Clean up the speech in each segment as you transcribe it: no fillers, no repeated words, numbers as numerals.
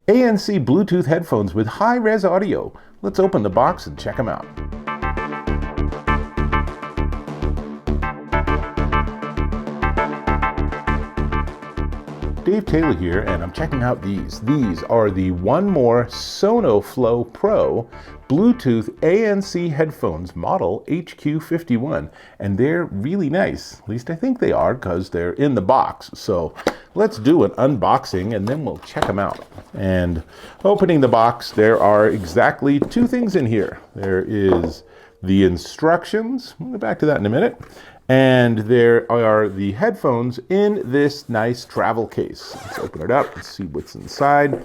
ANC Bluetooth headphones with high-res audio. Let's open the box and check them out. Dave Taylor here, and I'm checking out these. These are the with1More SonoFlow Pro Bluetooth ANC headphones model HQ51, and they're really nice. At least I think they are, because they're in the box. So let's do an unboxing and then we'll check them out. And opening the box, there are exactly two things in here. There is the instructions, we'll get back to that in a minute, and there are the headphones in this nice travel case. Let's open it up and see what's inside.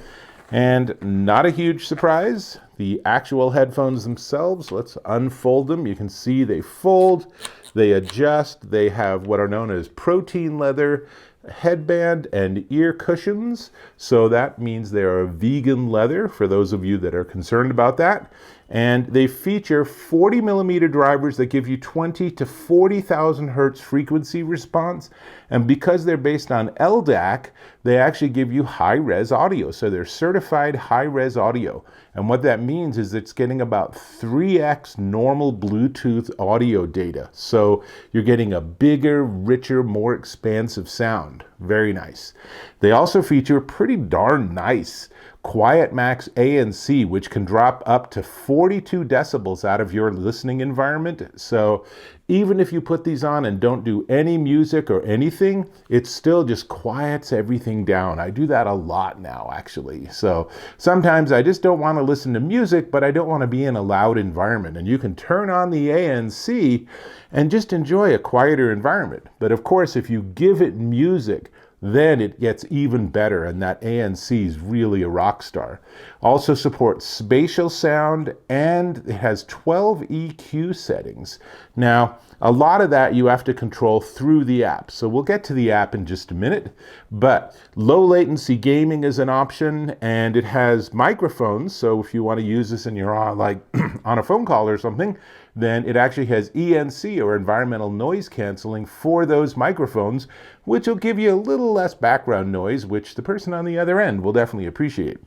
And not a huge surprise, the actual headphones themselves, let's unfold them. You can see they fold, they adjust, they have what are known as protein leather headband and ear cushions. So that means they are vegan leather for those of you that are concerned about that. And they feature 40 millimeter drivers that give you 20 to 40,000 hertz frequency response. And because they're based on LDAC, they actually give you high-res audio. So they're certified high-res audio. And what that means is it's getting about 3x normal Bluetooth audio data. So you're getting a bigger, richer, more expansive sound. Very nice. They also feature pretty darn nice Quiet Max ANC, which can drop up to 42 decibels out of your listening environment. So even if you put these on and don't do any music or anything, it still just quiets everything down. I do that a lot now, actually. So sometimes I just don't want to listen to music, but I don't want to be in a loud environment. And you can turn on the ANC and just enjoy a quieter environment. But of course, if you give it music, then it gets even better, and that ANC is really a rock star. Also supports Spatial Sound, and it has 12 EQ settings. Now, a lot of that you have to control through the app, so we'll get to the app in just a minute, but low latency gaming is an option, and it has microphones, so if you want to use this and you're on, like on a phone call or something, then it actually has ENC, or environmental noise canceling, for those microphones, which will give you a little less background noise, which the person on the other end will definitely appreciate.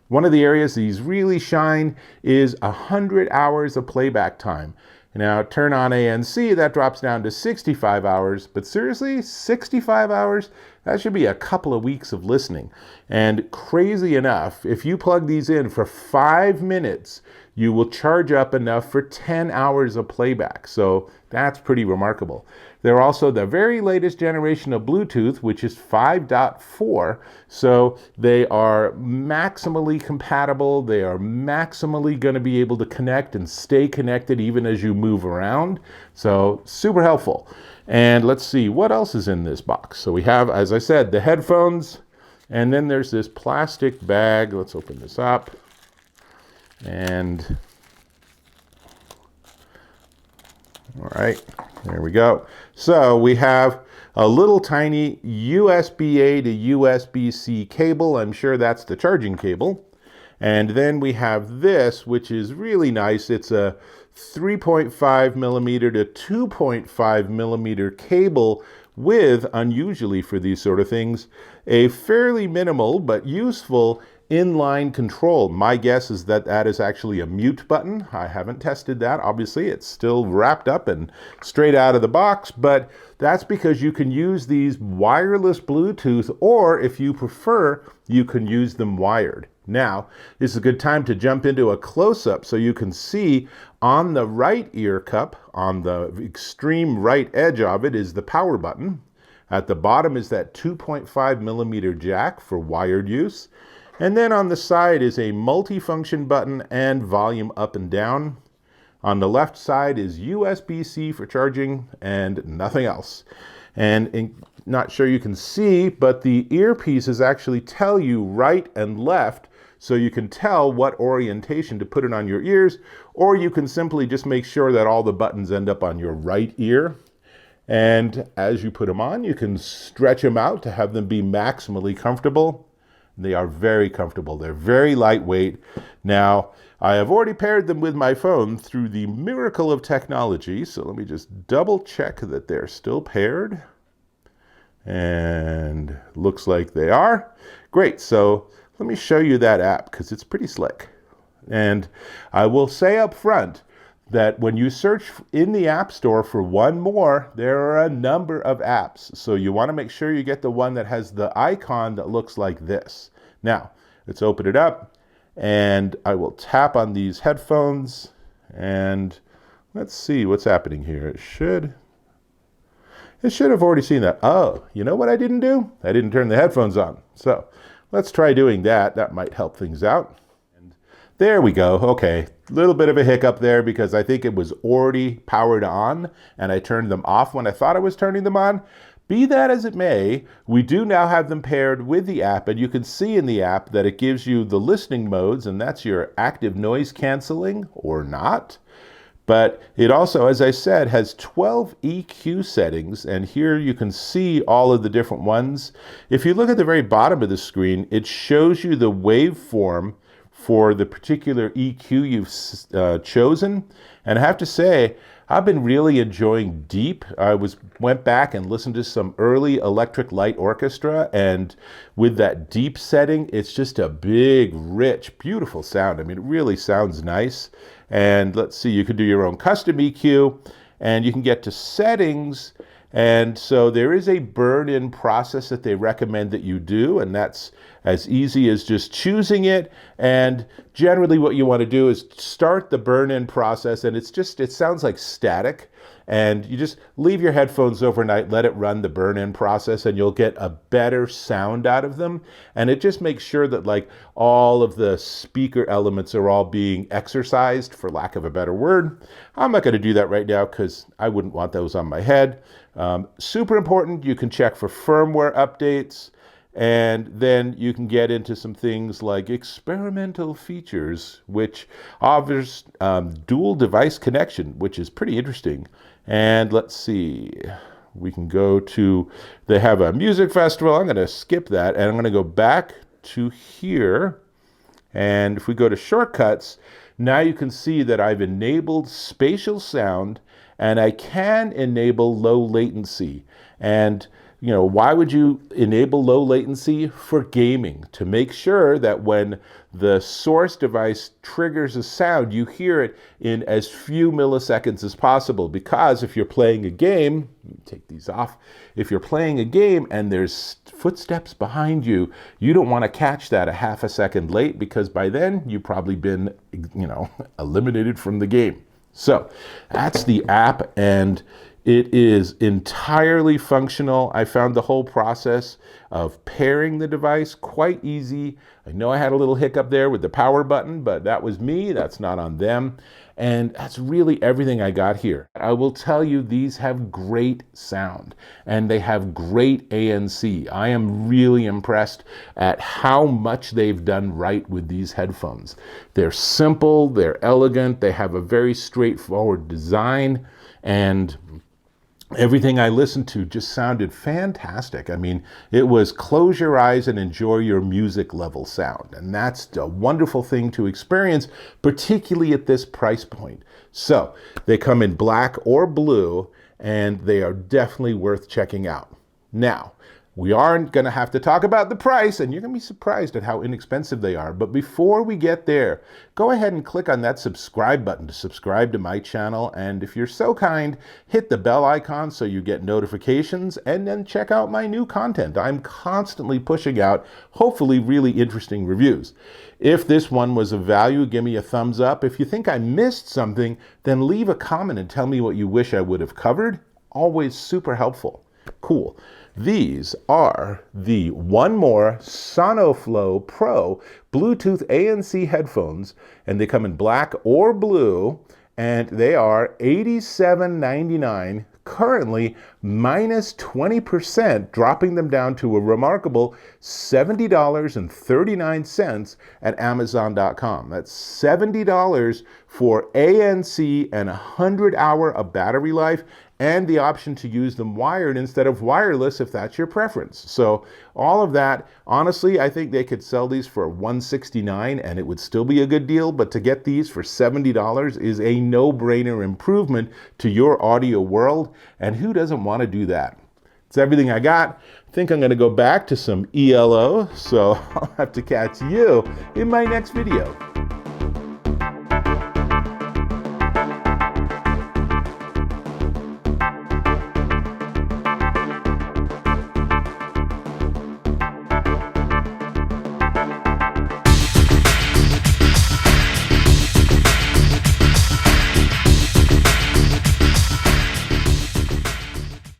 One of the areas these really shine is 100 hours of playback time. Now, turn on ANC, that drops down to 65 hours, but seriously, 65 hours? That should be a couple of weeks of listening. And crazy enough, if you plug these in for 5 minutes, you will charge up enough for 10 hours of playback. So that's pretty remarkable. They're also the very latest generation of Bluetooth, which is 5.4. So they are maximally compatible. They are maximally going to be able to connect and stay connected even as you move around. So super helpful. And let's see what else is in this box. So we have, as I said, the headphones, and then there's this plastic bag. Let's open this up. And all right, there we go. So we have a little tiny USB-A to USB-C cable. I'm sure that's the charging cable. And then we have this, which is really nice. It's a 3.5 millimeter to 2.5 millimeter cable with, unusually for these sort of things, a fairly minimal but useful inline control. My guess is that that is actually a mute button. I haven't tested that. Obviously, it's still wrapped up and straight out of the box, but that's because you can use these wireless Bluetooth, or if you prefer, you can use them wired. Now, this is a good time to jump into a close-up so you can see on the right ear cup, on the extreme right edge of it, is the power button. At the bottom is that 2.5 millimeter jack for wired use. And then on the side is a multi-function button and volume up and down. On the left side is USB-C for charging and nothing else. And not sure you can see, but the earpieces actually tell you right and left, so you can tell what orientation to put it on your ears, or you can simply just make sure that all the buttons end up on your right ear. And as you put them on, you can stretch them out to have them be maximally comfortable. They are very comfortable. They're very lightweight. Now, I have already paired them with my phone through the miracle of technology. So let me just double check that they're still paired. And looks like they are. Great. So let me show you that app because it's pretty slick. And I will say up front that when you search in the App Store for one.more, there are a number of apps. So you want to make sure you get the one that has the icon that looks like this. Now, let's open it up, and I will tap on these headphones, and let's see what's happening here. It should have already seen that. Oh, you know what I didn't do? I didn't turn the headphones on. So let's try doing that. That might help things out. And there we go. Okay, a little bit of a hiccup there because I think it was already powered on and I turned them off when I thought I was turning them on. Be that as it may, we do now have them paired with the app, and you can see in the app that it gives you the listening modes, and that's your active noise canceling or not. But it also, as I said, has 12 EQ settings, and here you can see all of the different ones. If you look at the very bottom of the screen, it shows you the waveform for the particular EQ you've chosen. And I have to say, I've been really enjoying Deep. I went back and listened to some early Electric Light Orchestra, and with that Deep setting, it's just a big, rich, beautiful sound. I mean, it really sounds nice. And let's see, you can do your own custom EQ, and you can get to settings. And so there is a burn-in process that they recommend that you do, and that's as easy as just choosing it. And generally what you want to do is start the burn-in process, and it sounds like static. And you just leave your headphones overnight, let it run the burn-in process, and you'll get a better sound out of them. And it just makes sure that like all of the speaker elements are all being exercised, for lack of a better word. I'm not going to do that right now because I wouldn't want those on my head. Super important, you can check for firmware updates, and then you can get into some things like experimental features, which offers dual device connection, which is pretty interesting. And let's see, we can go to, they have a music festival. I'm going to skip that, and I'm going to go back to here. And if we go to shortcuts, now you can see that I've enabled Spatial Sound, and I can enable low latency. And you know, why would you enable low latency? For gaming, to make sure that when the source device triggers a sound, you hear it in as few milliseconds as possible. Because if you're playing a game, let me take these off. If you're playing a game and there's footsteps behind you, you don't want to catch that a half a second late, because by then you've probably been, eliminated from the game. So that's the app, and it is entirely functional. I found the whole process of pairing the device quite easy. I know I had a little hiccup there with the power button, but that was me, that's not on them. And that's really everything I got here. I will tell you, these have great sound and they have great ANC. I am really impressed at how much they've done right with these headphones. They're simple, they're elegant, they have a very straightforward design, and everything I listened to just sounded fantastic. I mean, it was close your eyes and enjoy your music level sound. And that's a wonderful thing to experience, particularly at this price point. So they come in black or blue, and they are definitely worth checking out. Now, we aren't going to have to talk about the price, and you're going to be surprised at how inexpensive they are. But before we get there, go ahead and click on that subscribe button to subscribe to my channel. And if you're so kind, hit the bell icon so you get notifications, and then check out my new content. I'm constantly pushing out, hopefully, really interesting reviews. If this one was of value, give me a thumbs up. If you think I missed something, then leave a comment and tell me what you wish I would have covered. Always super helpful. Cool. These are the one.more SonoFlow Pro Bluetooth ANC headphones, and they come in black or blue, and they are $87.99, currently minus 20%, dropping them down to a remarkable $70.39 at Amazon.com. That's $70 for ANC and 100 hours of battery life, and the option to use them wired instead of wireless if that's your preference. So all of that, honestly, I think they could sell these for $169 and it would still be a good deal, but to get these for $70 is a no-brainer improvement to your audio world, and who doesn't want to do that? It's everything I got. I think I'm gonna go back to some ELO, so I'll have to catch you in my next video.